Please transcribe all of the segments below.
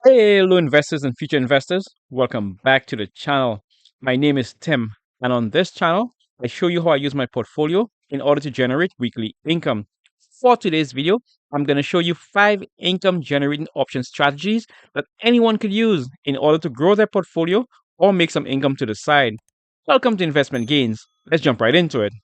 Hello, investors and future investors. Welcome back to the channel. My name is Tim, and on this channel, I show you how I use my portfolio in order to generate weekly income. For today's video, I'm going to show you 5 income generating option strategies that anyone could use in order to grow their portfolio or make some income to the side. Welcome to Investment Gains. Let's jump right into it.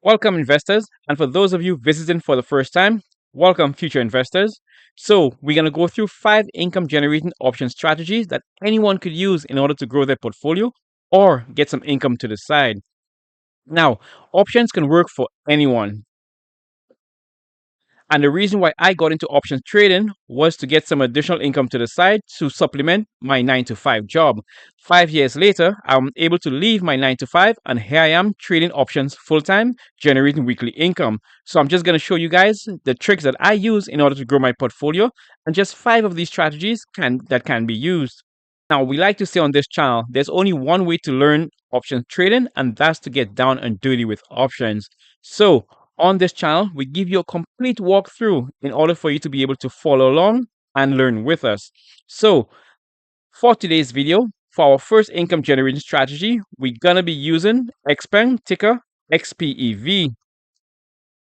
Welcome, investors. And for those of you visiting for the first time, welcome, future investors. So, we're going to go through 5 income generating option strategies that anyone could use in order to grow their portfolio or get some income to the side. Now, options can work for anyone. And the reason why I got into options trading was to get some additional income to the side to supplement my 9 to 5 job. 5 years later, I'm able to leave my 9 to 5, and here I am trading options full time, generating weekly income. So I'm just going to show you guys the tricks that I use in order to grow my portfolio, and just 5 of these strategies that can be used. Now, we like to say on this channel, there's only one way to learn options trading, and that's to get down and dirty with options. So, on this channel, we give you a complete walkthrough in order for you to be able to follow along and learn with us. So, for today's video, for our first income generating strategy, we're gonna be using XPEV, ticker XPEV.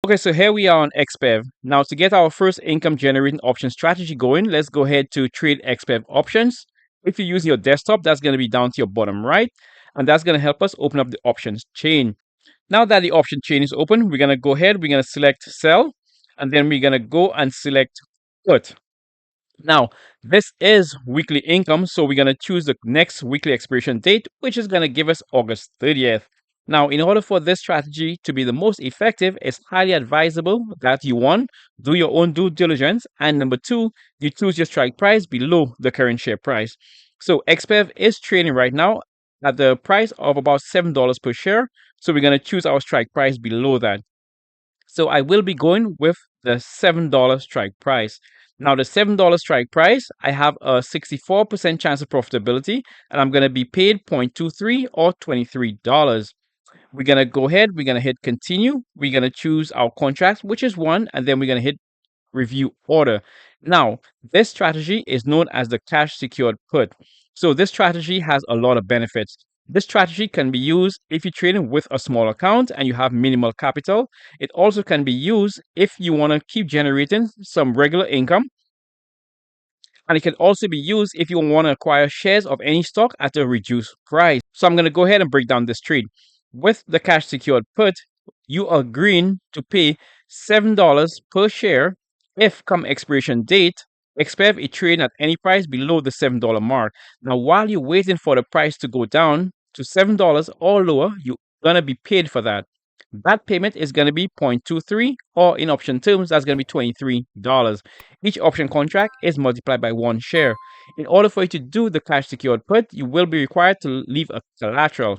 Okay, so here we are on XPEV. Now, to get our first income generating option strategy going, let's go ahead to trade XPEV options. If you use your desktop, that's going to be down to your bottom right, and that's going to help us open up the options chain. Now that the option chain is open, we're going to go ahead, we're going to select sell, and then we're going to go and select put. Now, this is weekly income, so we're going to choose the next weekly expiration date, which is going to give us August 30th. Now, in order for this strategy to be the most effective, it's highly advisable that you, one, do your own due diligence, and number two, you choose your strike price below the current share price. So XPEV is trading right now at the price of about $7 per share, so we're going to choose our strike price below that. So I will be going with the $7 strike price. Now, the $7 strike price, I have a 64% chance of profitability, and I'm going to be paid 0.23 or $23. We're going to go ahead, we're going to hit continue, we're going to choose our contract, which is 1, and then we're going to hit review order. Now, this strategy is known as the cash secured put. So this strategy has a lot of benefits. This strategy can be used if you're trading with a small account and you have minimal capital. It also can be used if you want to keep generating some regular income. And it can also be used if you want to acquire shares of any stock at a reduced price. So I'm going to go ahead and break down this trade. With the cash secured put, you are agreeing to pay $7 per share if come expiration date, XPEV is trading at any price below the $7 mark. Now, while you're waiting for the price to go down to $7 or lower, you're going to be paid for that. That payment is going to be 0.23, or in option terms, that's going to be $23. Each option contract is multiplied by 1 share. In order for you to do the cash secured put, you will be required to leave a collateral.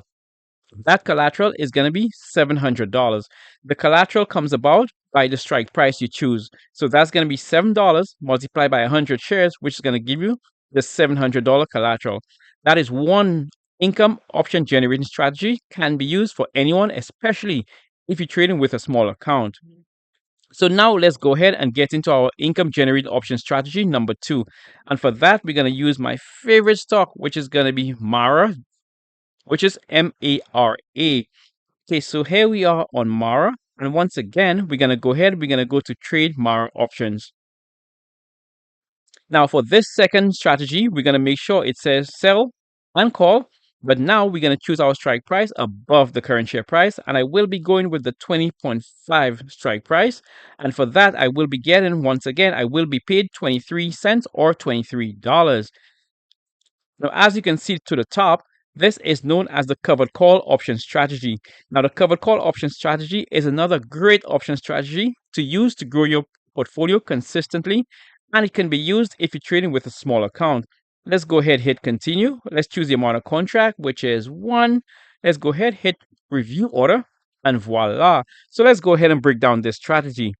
That collateral is going to be $700. The collateral comes about by the strike price you choose. So that's going to be $7 multiplied by 100 shares, which is going to give you the $700 collateral. That is one income option generating strategy, can be used for anyone, especially if you're trading with a small account. So now let's go ahead and get into our income generating option strategy number 2. And for that, we're going to use my favorite stock, which is going to be Mara, which is MARA. Okay, so here we are on Mara. And once again, we're going to go ahead, we're going to go to trade Mara options. Now for this second strategy, we're going to make sure it says sell and call. But now we're going to choose our strike price above the current share price. And I will be going with the 20.5 strike price. And for that, I will be getting, once again, I will be paid 23 cents or $23. Now, as you can see to the top, this is known as the covered call option strategy. Now, the covered call option strategy is another great option strategy to use to grow your portfolio consistently, and it can be used if you're trading with a small account. Let's go ahead, hit continue. Let's choose the amount of contract, which is 1. Let's go ahead, hit review order, and voila. So let's go ahead and break down this strategy.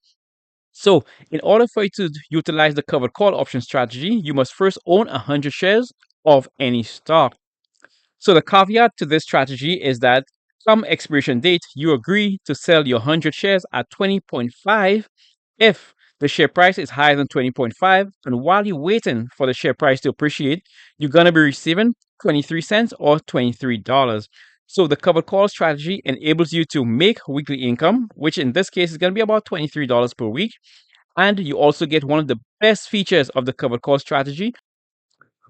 So, in order for you to utilize the covered call option strategy, you must first own 100 shares of any stock. So the caveat to this strategy is that come expiration date, you agree to sell your 100 shares at 20.5 if The share price is higher than 20.5, and while you're waiting for the share price to appreciate, you're going to be receiving 23 cents or $23. So the covered call strategy enables you to make weekly income, which in this case is going to be about $23 per week. And you also get one of the best features of the covered call strategy,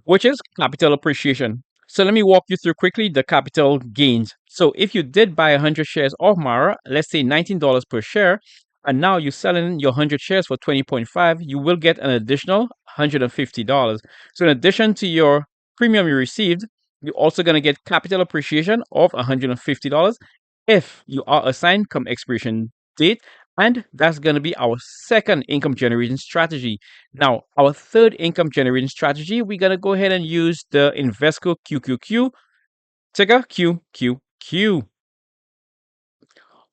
which is capital appreciation. So let me walk you through quickly the capital gains. So if you did buy 100 shares of Mara, let's say $19 per share, and now you're selling your 100 shares for 20.5, you will get an additional $150. So in addition to your premium you received, you're also going to get capital appreciation of $150 if you are assigned come expiration date. And that's going to be our second income generating strategy. Now, our third income generating strategy, we're going to go ahead and use the Invesco QQQ, ticker QQQ.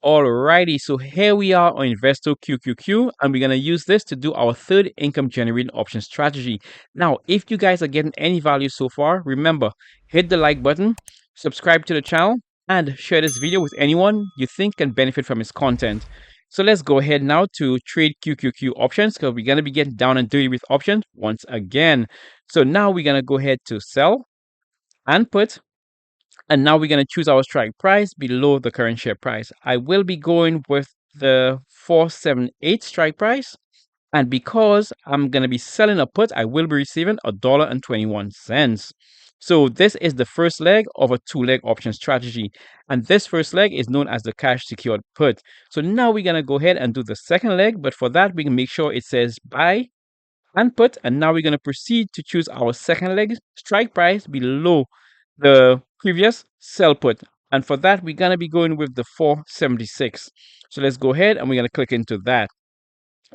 Alrighty, so here we are on Investo QQQ, and we're going to use this to do our third income generating option strategy. Now, if you guys are getting any value so far, remember, hit the like button, subscribe to the channel, and share this video with anyone you think can benefit from its content. So let's go ahead now to trade QQQ options, because we're going to be getting down and dirty with options once again. So now we're going to go ahead to sell and put. And now we're going to choose our strike price below the current share price. I will be going with the 478 strike price. And because I'm going to be selling a put, I will be receiving $1.21. So this is the first leg of a two-leg option strategy. And this first leg is known as the cash secured put. So now we're going to go ahead and do the second leg. But for that, we can make sure it says buy and put. And now we're going to proceed to choose our second leg strike price below the previous sell put. And for that, we're going to be going with the 476. So let's go ahead and we're going to click into that.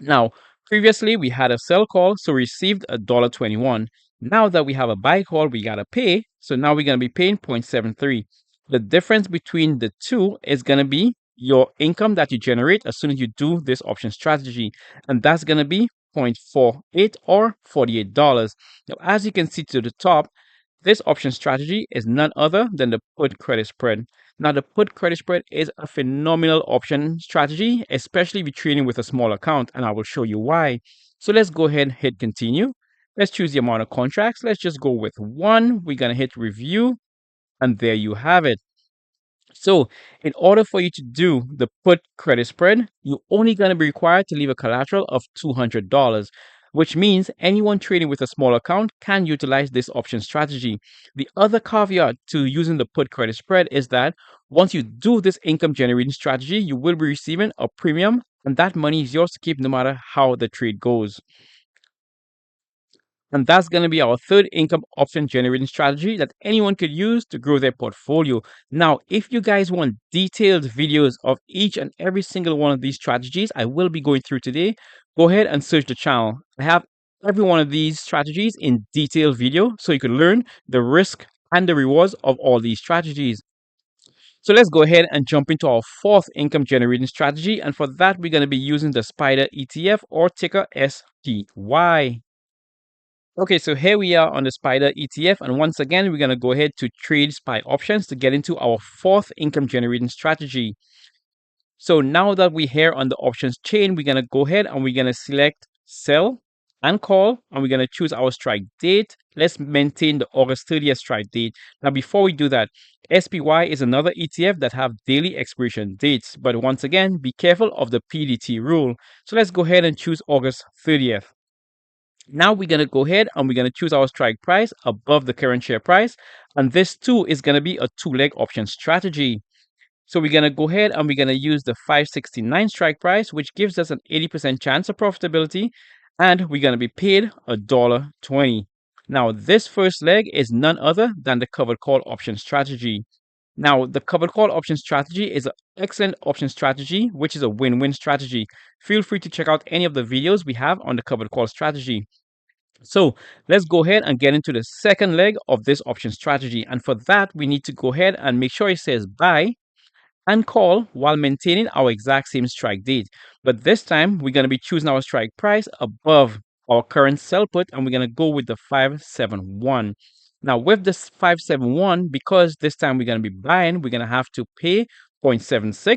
Now, previously we had a sell call, so we received $1.21. Now that we have a buy call, we got to pay. So now we're going to be paying 0.73. The difference between the two is going to be your income that you generate as soon as you do this option strategy. And that's going to be 0.48 or $48. Now, as you can see to the top, this option strategy is none other than the put credit spread. Now, the put credit spread is a phenomenal option strategy, especially if you're trading with a small account, and I will show you why. So let's go ahead and hit continue. Let's choose the amount of contracts. Let's just go with one. We're going to hit review, and there you have it. So in order for you to do the put credit spread, you're only going to be required to leave a collateral of $200, which means anyone trading with a small account can utilize this option strategy. The other caveat to using the put credit spread is that once you do this income generating strategy, you will be receiving a premium, and that money is yours to keep no matter how the trade goes. And that's going to be our third income option generating strategy that anyone could use to grow their portfolio. Now, if you guys want detailed videos of each and every single one of these strategies I will be going through today, go ahead and search the channel. I have every one of these strategies in detailed video so you can learn the risk and the rewards of all these strategies. So let's go ahead and jump into our fourth income generating strategy. And for that, we're going to be using the SPDR ETF or ticker SPY. Okay, so here we are on the SPDR ETF, and once again, we're going to go ahead to trade SPY options to get into our fourth income generating strategy. So now that we're here on the options chain, we're going to go ahead and we're going to select sell and call, and we're going to choose our strike date. Let's maintain the August 30th strike date. Now, before we do that, SPY is another ETF that have daily expiration dates, but once again, be careful of the PDT rule. So let's go ahead and choose August 30th. Now we're going to go ahead and we're going to choose our strike price above the current share price. And this too is going to be a two-leg option strategy. So we're going to go ahead and we're going to use the 569 strike price, which gives us an 80% chance of profitability. And we're going to be paid $1.20. Now, this first leg is none other than the covered call option strategy. Now, the covered call option strategy is an excellent option strategy, which is a win-win strategy. Feel free to check out any of the videos we have on the covered call strategy. So let's go ahead and get into the second leg of this option strategy. And for that, we need to go ahead and make sure it says buy and call while maintaining our exact same strike date. But this time, we're going to be choosing our strike price above our current sell put, and we're going to go with the 571. Now, with this 571, because this time we're going to be buying, we're going to have to pay 0.76.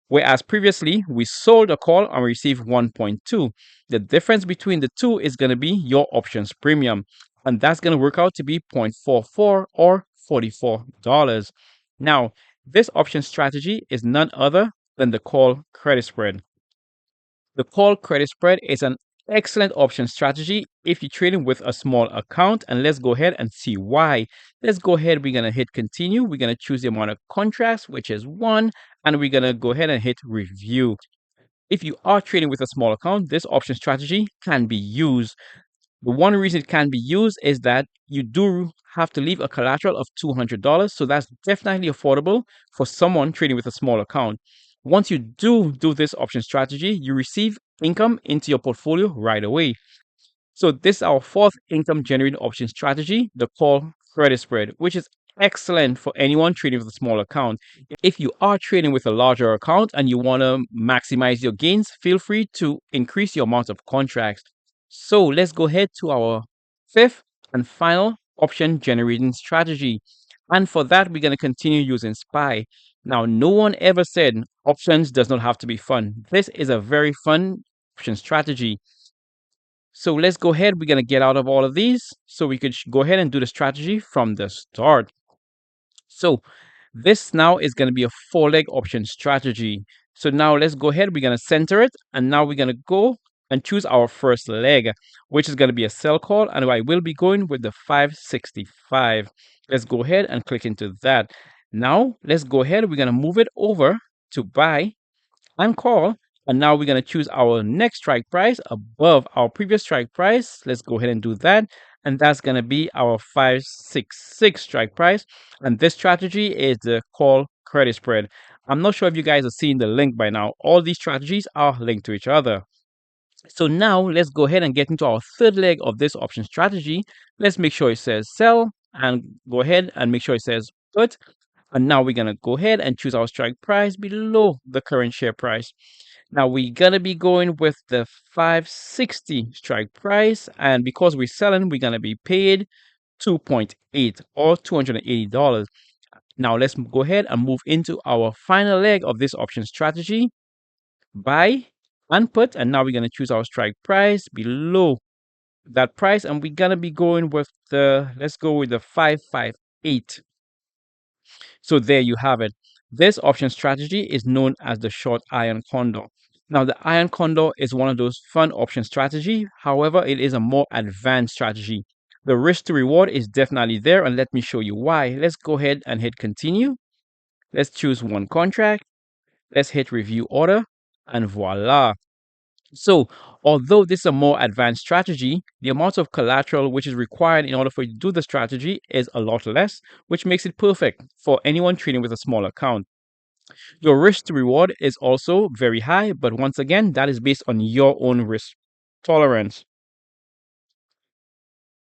Whereas previously we sold a call and received 1.2. The difference between the two is going to be your options premium, and that's going to work out to be 0.44 or $44. Now, this option strategy is none other than the call credit spread. The call credit spread is an excellent option strategy if you're trading with a small account, and let's go ahead and see why. Let's go ahead, we're going to hit continue, we're going to choose the amount of contracts, which is 1, and we're going to go ahead and hit review. If you are trading with a small account, this option strategy can be used. The one reason it can be used is that you do have to leave a collateral of $200, so that's definitely affordable for someone trading with a small account. Once you do this option strategy, you receive income into your portfolio right away. So this is our fourth income generating option strategy, the call credit spread, which is excellent for anyone trading with a small account. If you are trading with a larger account and you want to maximize your gains, feel free to increase your amount of contracts. So let's go ahead to our fifth and final option generating strategy. And for that, we're going to continue using SPY. Now, no one ever said options does not have to be fun. This is a very fun option strategy. So let's go ahead. We're going to get out of all of these so we could go ahead and do the strategy from the start. So this now is going to be a 4-leg option strategy. So now let's go ahead. We're going to center it. And now we're going to go and choose our first leg, which is going to be a sell call. And I will be going with the 565. Let's go ahead and click into that. Now let's go ahead. We're going to move it over to buy and call. And now we're going to choose our next strike price above our previous strike price. Let's go ahead and do that. And that's going to be our 566 strike price. And this strategy is the call credit spread. I'm not sure if you guys have seen the link by now. All these strategies are linked to each other. So now let's go ahead and get into our third leg of this option strategy. Let's make sure it says sell and go ahead and make sure it says put. And now we're going to go ahead and choose our strike price below the current share price. Now we're going to be going with the 560 strike price. And because we're selling, we're going to be paid 2.8 or $280. Now let's go ahead and move into our final leg of this option strategy. Buy and put. And now we're going to choose our strike price below that price. And we're going to be going with let's go with the 558. So there you have it. This option strategy is known as the short iron condor. Now, the iron condor is one of those fun option strategy. However, it is a more advanced strategy. The risk to reward is definitely there, and let me show you why. Let's go ahead and hit continue. Let's choose one contract. Let's hit review order, and voila. So, although this is a more advanced strategy, the amount of collateral which is required in order for you to do the strategy is a lot less, which makes it perfect for anyone trading with a small account. Your risk to reward is also very high, but once again, that is based on your own risk tolerance.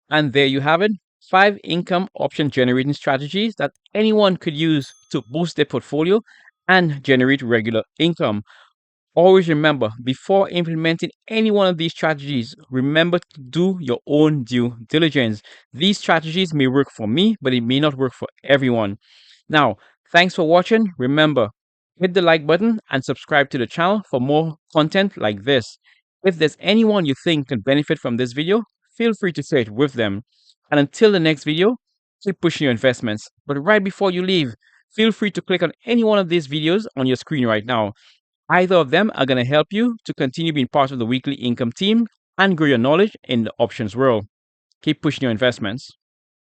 And there you have it, 5 income option generating strategies that anyone could use to boost their portfolio and generate regular income. Always remember, before implementing any one of these strategies, remember to do your own due diligence. These strategies may work for me, but it may not work for everyone. Now, thanks for watching. Remember, hit the like button and subscribe to the channel for more content like this. If there's anyone you think can benefit from this video, feel free to share it with them. And until the next video, keep pushing your investments. But right before you leave, feel free to click on any one of these videos on your screen right now. Either of them are going to help you to continue being part of the weekly income team and grow your knowledge in the options world. Keep pushing your investments.